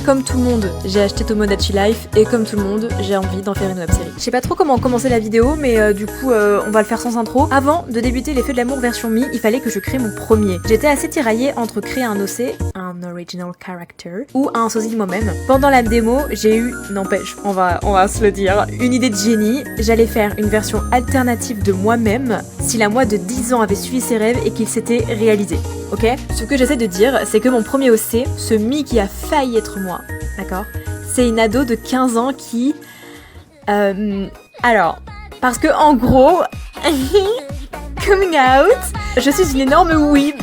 comme tout le monde, j'ai acheté Tomodachi Life et comme tout le monde, j'ai envie d'en faire une web série. Je sais pas trop comment commencer la vidéo, mais du coup, on va le faire sans intro. Avant de débuter les Feux de l'amour version Mi, il fallait que je crée mon premier. J'étais assez tiraillée entre créer un OC, un Original Character, ou un sosie de moi-même. Pendant la démo, j'ai eu, n'empêche, on va se le dire, une idée de génie. J'allais faire une version alternative de moi-même si la moi de 10 ans avait suivi ses rêves et qu'il s'était réalisé. Ok? Ce que j'essaie de dire, c'est que mon premier OC, ce Mi qui a failli être moi, d'accord? C'est une ado de 15 ans qui... alors, parce que en gros... coming out, je suis une énorme weeb.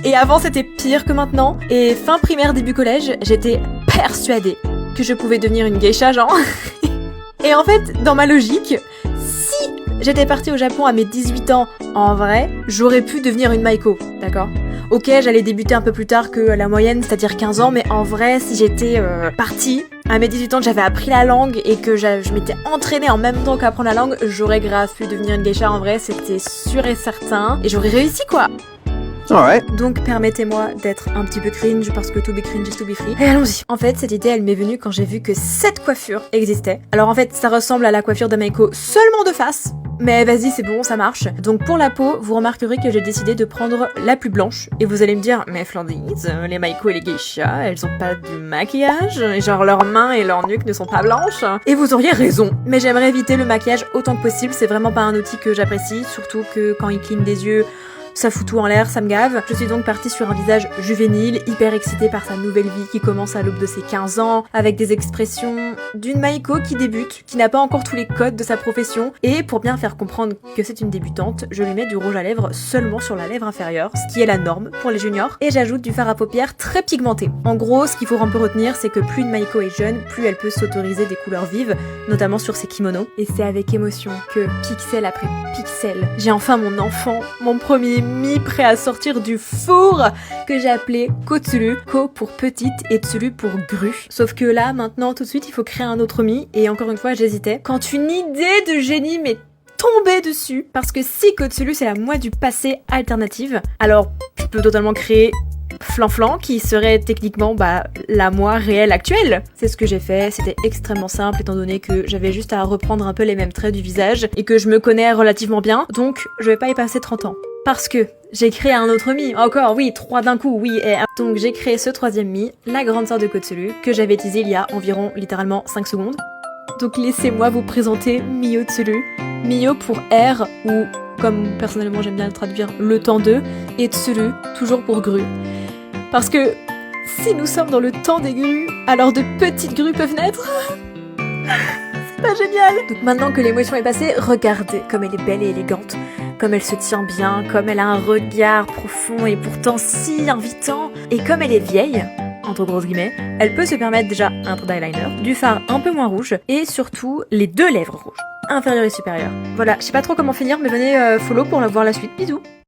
Et avant c'était pire que maintenant. Et fin primaire, début collège, j'étais persuadée que je pouvais devenir une geisha, genre. Et en fait, dans ma logique, si j'étais partie au Japon à mes 18 ans, en vrai, j'aurais pu devenir une Maiko, d'accord? Ok, j'allais débuter un peu plus tard que la moyenne, c'est-à-dire 15 ans, mais en vrai, si j'étais partie à mes 18 ans, que j'avais appris la langue et que je m'étais entraînée en même temps qu'apprendre la langue, j'aurais grave pu devenir une geisha, en vrai, c'était sûr et certain. Et j'aurais réussi, quoi. Alright. Donc permettez-moi d'être un petit peu cringe parce que to be cringe is to be free. Et allons-y. En fait, cette idée, elle m'est venue quand j'ai vu que cette coiffure existait. Alors en fait, ça ressemble à la coiffure d'Amaiko seulement de face. Mais vas-y, c'est bon, ça marche. Donc pour la peau, vous remarquerez que j'ai décidé de prendre la plus blanche. Et vous allez me dire, mais Flandise, les Maiko et les geishas, elles ont pas du maquillage? Et genre leurs mains et leurs nuques ne sont pas blanches? Et vous auriez raison. Mais j'aimerais éviter le maquillage autant que possible. C'est vraiment pas un outil que j'apprécie. Surtout que quand il cligne des yeux... ça fout tout en l'air, ça me gave. Je suis donc partie sur un visage juvénile, hyper excitée par sa nouvelle vie qui commence à l'aube de ses 15 ans, avec des expressions d'une Maiko qui débute, qui n'a pas encore tous les codes de sa profession, et pour bien faire comprendre que c'est une débutante, je lui mets du rouge à lèvres seulement sur la lèvre inférieure, ce qui est la norme pour les juniors, et j'ajoute du fard à paupières très pigmenté. En gros, ce qu'il faut un peu retenir, c'est que plus une Maiko est jeune, plus elle peut s'autoriser des couleurs vives, notamment sur ses kimonos, et c'est avec émotion que, pixel après pixel, j'ai enfin mon enfant, mon premier Mi prêt à sortir du four que j'ai appelé Kotsuru, Ko pour petite et Tsuru pour grue. Sauf que là, maintenant, tout de suite, il faut créer un autre Mi et encore une fois, j'hésitais. Quand une idée de génie m'est tombée dessus, parce que si Kotsuru c'est la moi du passé alternative, alors je peux totalement créer Flanflan qui serait techniquement la moi réelle actuelle. C'est ce que j'ai fait, c'était extrêmement simple étant donné que j'avais juste à reprendre un peu les mêmes traits du visage et que je me connais relativement bien, donc je vais pas y passer 30 ans. Parce que j'ai créé un autre Mi, encore oui, 3 d'un coup, oui, et donc j'ai créé ce troisième Mi, la grande sœur de Kotsuru, que j'avais teasé il y a environ littéralement 5 secondes. Donc laissez-moi vous présenter Mio Tsuru, Mio pour R ou comme personnellement j'aime bien le traduire, le temps de, et Tsuru, toujours pour grue. Parce que si nous sommes dans le temps des grues, alors de petites grues peuvent naître. C'est pas génial. Donc maintenant que l'émotion est passée, regardez comme elle est belle et élégante, comme elle se tient bien, comme elle a un regard profond et pourtant si invitant, et comme elle est vieille, entre grosses guillemets, elle peut se permettre déjà un trait d'eyeliner, du fard un peu moins rouge, et surtout les 2 lèvres rouges, inférieure et supérieure. Voilà, je sais pas trop comment finir, mais venez follow pour voir la suite, bisous.